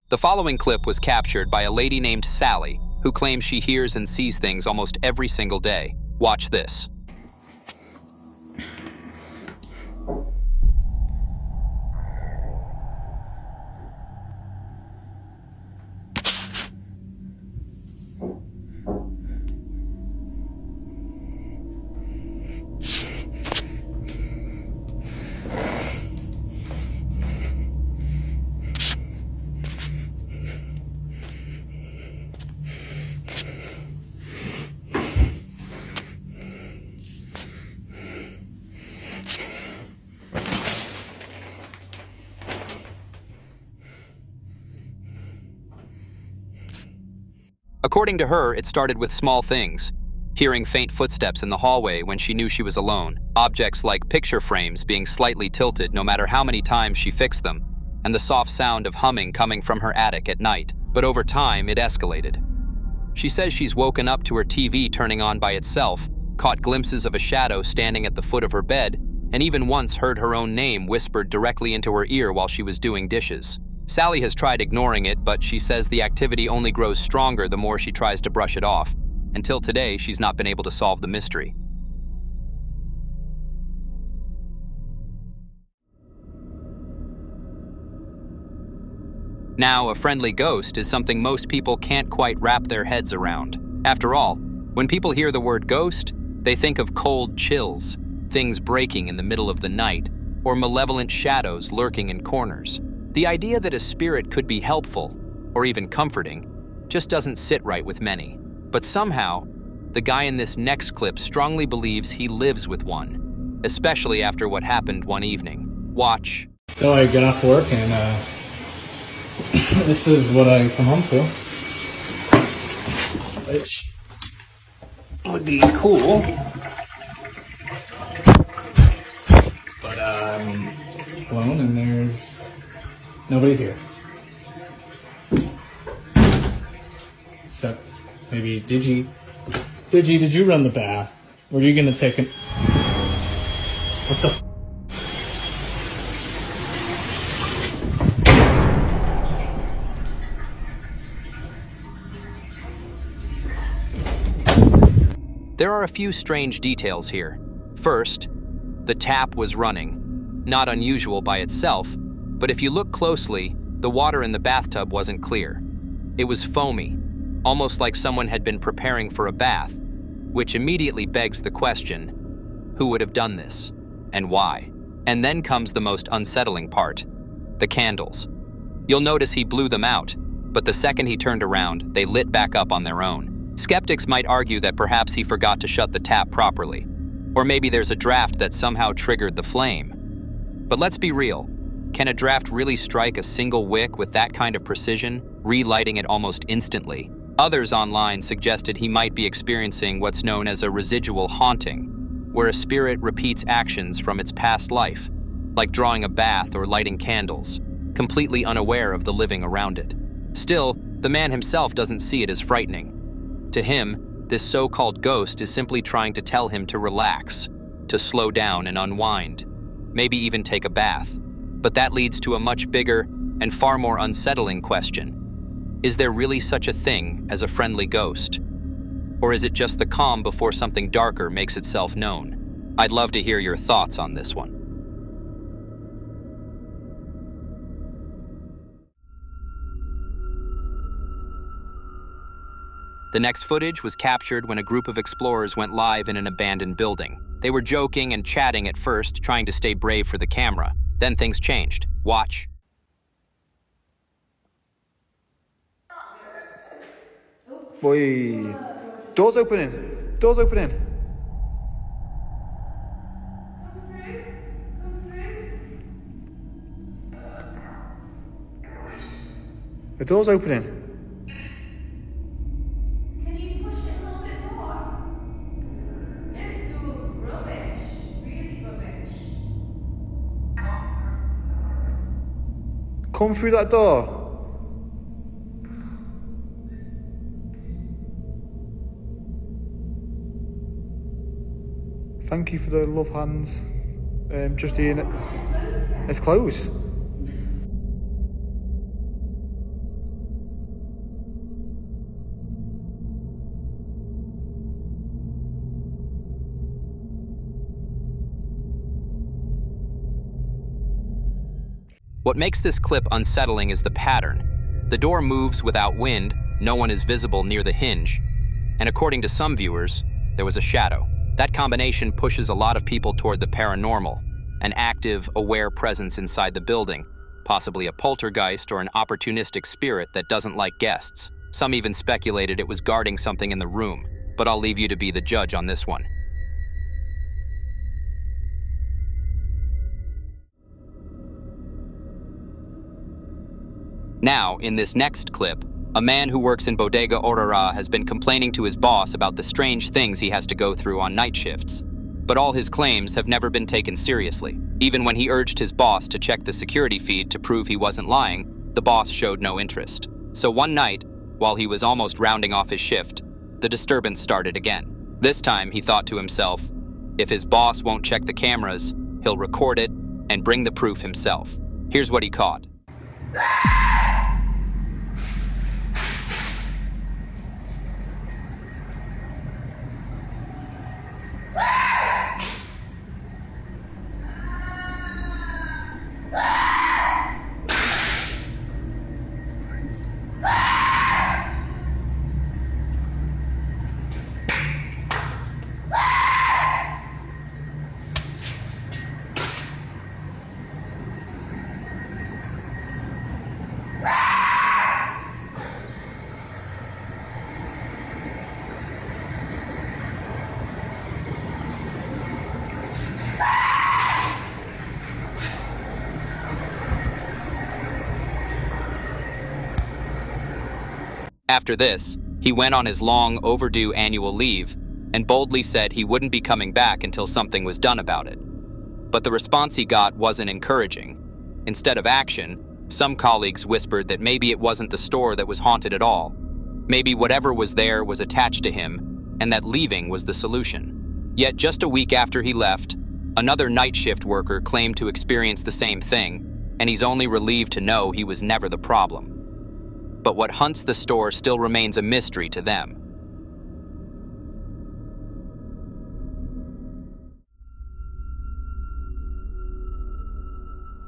The following clip was captured by a lady named Sally, who claims she hears and sees things almost every single day. Watch this. According to her, it started with small things. Hearing faint footsteps in the hallway when she knew she was alone, objects like picture frames being slightly tilted no matter how many times she fixed them, and the soft sound of humming coming from her attic at night. But over time, it escalated. She says she's woken up to her TV turning on by itself, caught glimpses of a shadow standing at the foot of her bed, and even once heard her own name whispered directly into her ear while she was doing dishes. Sally has tried ignoring it, but she says the activity only grows stronger the more she tries to brush it off. Until today, she's not been able to solve the mystery. Now, a friendly ghost is something most people can't quite wrap their heads around. After all, when people hear the word ghost, they think of cold chills, things breaking in the middle of the night, or malevolent shadows lurking in corners. The idea that a spirit could be helpful, or even comforting, just doesn't sit right with many. But somehow, the guy in this next clip strongly believes he lives with one, especially after what happened one evening. Watch. So I get off work and this is what I come home to. Which would be cool. But I'm alone and there's nobody here. So maybe Digi, did you run the bath? Or are you gonna take it? What the? There are a few strange details here. First, the tap was running. Not unusual by itself, but if you look closely, the water in the bathtub wasn't clear. It was foamy, almost like someone had been preparing for a bath, which immediately begs the question, who would have done this, and why? And then comes the most unsettling part, the candles. You'll notice he blew them out, but the second he turned around, they lit back up on their own. Skeptics might argue that perhaps he forgot to shut the tap properly, or maybe there's a draft that somehow triggered the flame. But let's be real. Can a draft really strike a single wick with that kind of precision, relighting it almost instantly? Others online suggested he might be experiencing what's known as a residual haunting, where a spirit repeats actions from its past life, like drawing a bath or lighting candles, completely unaware of the living around it. Still, the man himself doesn't see it as frightening. To him, this so-called ghost is simply trying to tell him to relax, to slow down and unwind, maybe even take a bath. But that leads to a much bigger and far more unsettling question. Is there really such a thing as a friendly ghost? Or is it just the calm before something darker makes itself known? I'd love to hear your thoughts on this one. The next footage was captured when a group of explorers went live in an abandoned building. They were joking and chatting at first, trying to stay brave for the camera. Then things changed. Watch. Boy, doors opening. Doors opening. The door's opening. Come through that door. Thank you for the love hands. Justine, it's closed. What makes this clip unsettling is the pattern. The door moves without wind, no one is visible near the hinge, and according to some viewers, there was a shadow. That combination pushes a lot of people toward the paranormal, an active, aware presence inside the building, possibly a poltergeist or an opportunistic spirit that doesn't like guests. Some even speculated it was guarding something in the room, but I'll leave you to be the judge on this one. Now, in this next clip, a man who works in Bodega Aurora has been complaining to his boss about the strange things he has to go through on night shifts. But all his claims have never been taken seriously. Even when he urged his boss to check the security feed to prove he wasn't lying, the boss showed no interest. So one night, while he was almost rounding off his shift, the disturbance started again. This time, he thought to himself, if his boss won't check the cameras, he'll record it and bring the proof himself. Here's what he caught. After this, he went on his long overdue annual leave and boldly said he wouldn't be coming back until something was done about it. But the response he got wasn't encouraging. Instead of action, some colleagues whispered that maybe it wasn't the store that was haunted at all. Maybe whatever was there was attached to him, and that leaving was the solution. Yet just a week after he left, another night shift worker claimed to experience the same thing, and he's only relieved to know he was never the problem. But what haunts the store still remains a mystery to them.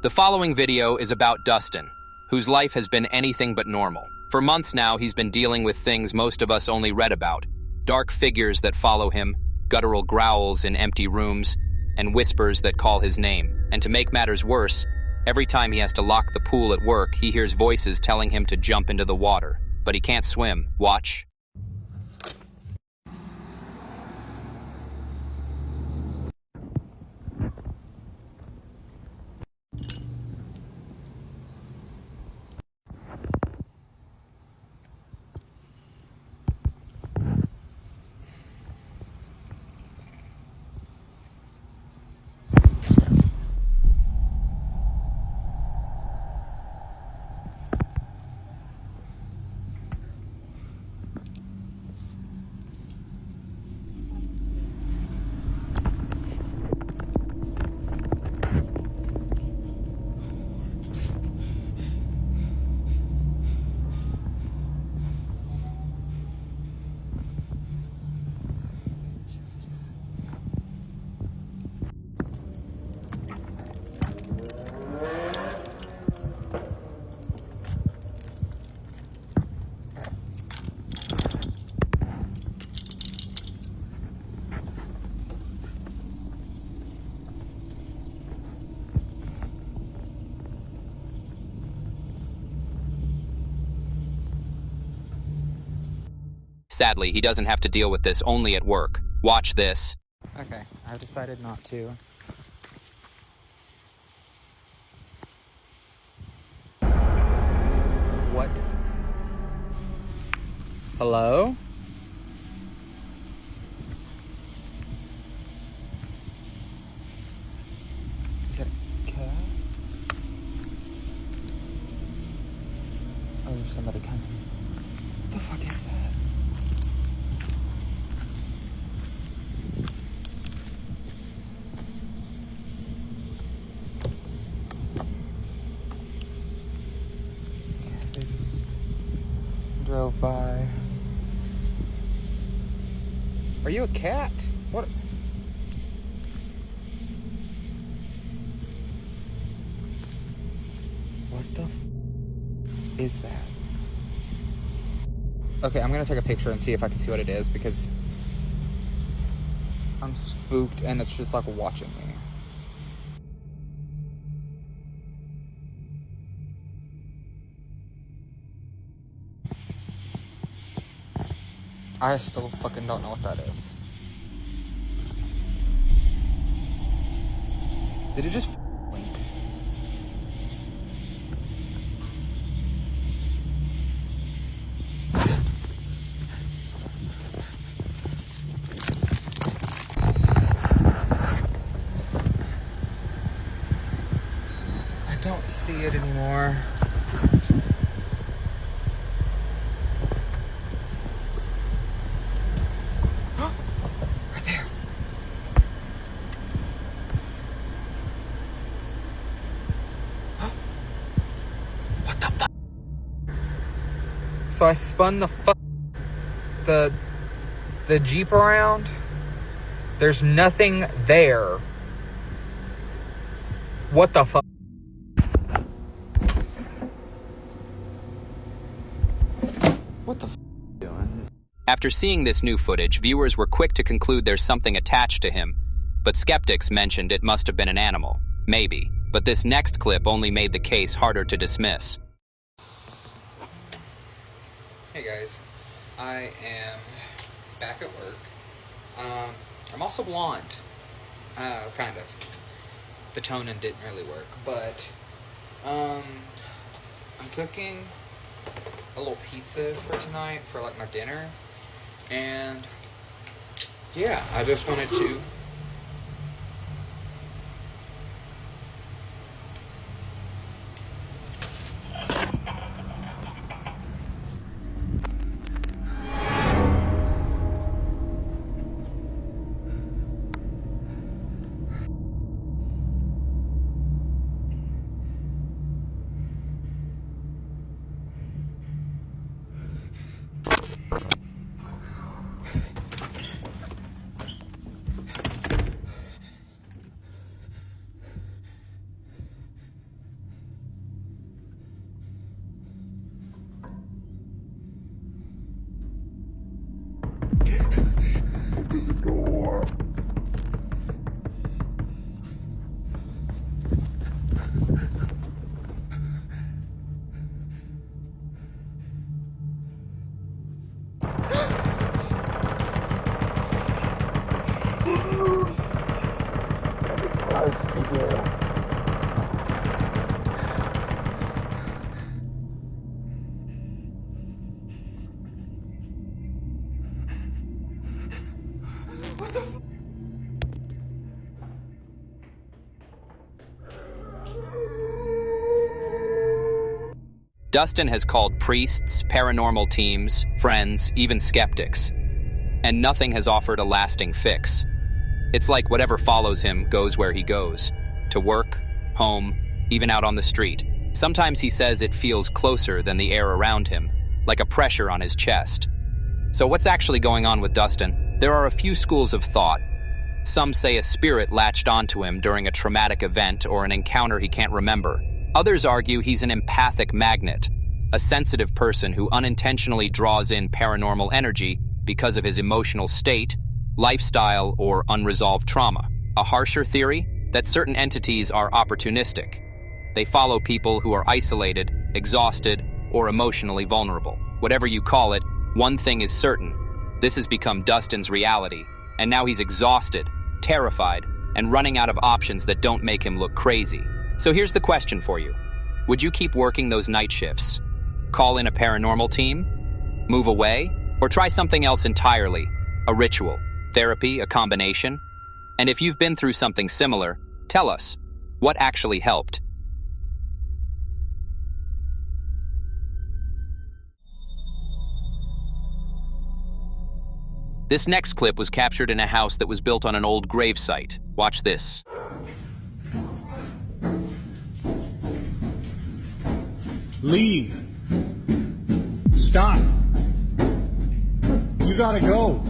The following video is about Dustin, whose life has been anything but normal. For months now, he's been dealing with things most of us only read about. Dark figures that follow him, guttural growls in empty rooms, and whispers that call his name. And to make matters worse, every time he has to lock the pool at work, he hears voices telling him to jump into the water. But he can't swim. Watch. Sadly, he doesn't have to deal with this only at work. Watch this. Okay, I've decided not to. What? Hello? Is that a cat? Oh, there's somebody coming. What the fuck is that? Drove by. Are you a cat? What? is that? Okay, I'm gonna take a picture and see if I can see what it is, because I'm spooked and it's just like watching me. I still fucking don't know what that is. Did it just blink? I don't see it anymore. Right there. What the fuck? So I spun the Jeep around. There's nothing there. What the fuck? What the fuck are you doing? After seeing this new footage, viewers were quick to conclude there's something attached to him, but skeptics mentioned it must have been an animal. Maybe. But this next clip only made the case harder to dismiss. Hey guys, I am back at work. I'm also blonde. Kind of. The toning didn't really work, but I'm cooking a little pizza for tonight for like my dinner, and yeah, I just wanted to Dustin has called priests, paranormal teams, friends, even skeptics, and nothing has offered a lasting fix. It's like whatever follows him goes where he goes, to work, home, even out on the street. Sometimes he says it feels closer than the air around him, like a pressure on his chest. So what's actually going on with Dustin? There are a few schools of thought. Some say a spirit latched onto him during a traumatic event or an encounter he can't remember. Others argue he's an empathic magnet, a sensitive person who unintentionally draws in paranormal energy because of his emotional state, lifestyle, or unresolved trauma. A harsher theory? That certain entities are opportunistic. They follow people who are isolated, exhausted, or emotionally vulnerable. Whatever you call it, one thing is certain. This has become Dustin's reality, and now he's exhausted, terrified, and running out of options that don't make him look crazy. So here's the question for you. Would you keep working those night shifts? Call in a paranormal team? Move away? Or try something else entirely? A ritual? Therapy? A combination? And if you've been through something similar, tell us, what actually helped? This next clip was captured in a house that was built on an old gravesite. Watch this. Leave. Stop. You gotta go.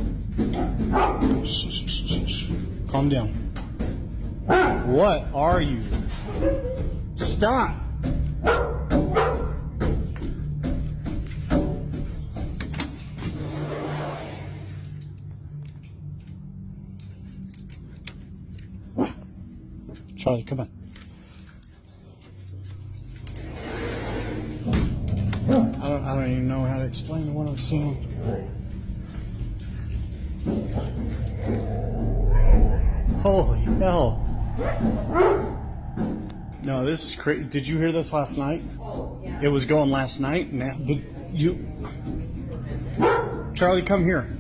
Shh, shh, shh, shh. Calm down. What are you? Stop. Charlie, come on. I don't even know how to explain what I'm seeing. Holy hell. No, this is crazy. Did you hear this last night? Oh, yeah. It was going last night. Now, did you... Charlie, come here.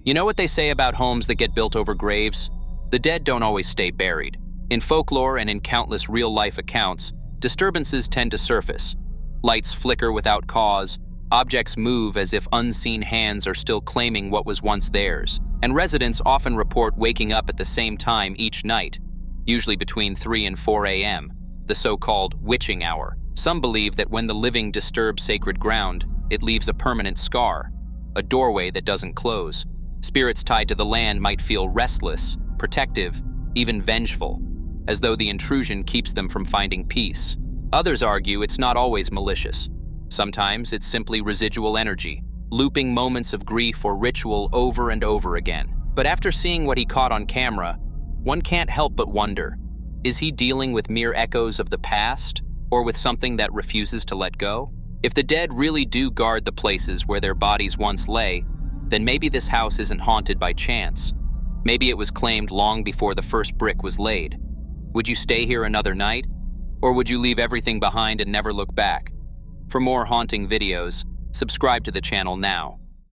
You know what they say about homes that get built over graves? The dead don't always stay buried. In folklore and in countless real-life accounts, disturbances tend to surface. Lights flicker without cause, objects move as if unseen hands are still claiming what was once theirs, and residents often report waking up at the same time each night, usually between 3 and 4 a.m., the so-called witching hour. Some believe that when the living disturb sacred ground, it leaves a permanent scar, a doorway that doesn't close. Spirits tied to the land might feel restless, protective, even vengeful, as though the intrusion keeps them from finding peace. Others argue it's not always malicious. Sometimes it's simply residual energy, looping moments of grief or ritual over and over again. But after seeing what he caught on camera, one can't help but wonder, is he dealing with mere echoes of the past, or with something that refuses to let go? If the dead really do guard the places where their bodies once lay, then maybe this house isn't haunted by chance. Maybe it was claimed long before the first brick was laid. Would you stay here another night? Or would you leave everything behind and never look back? For more haunting videos, subscribe to the channel now.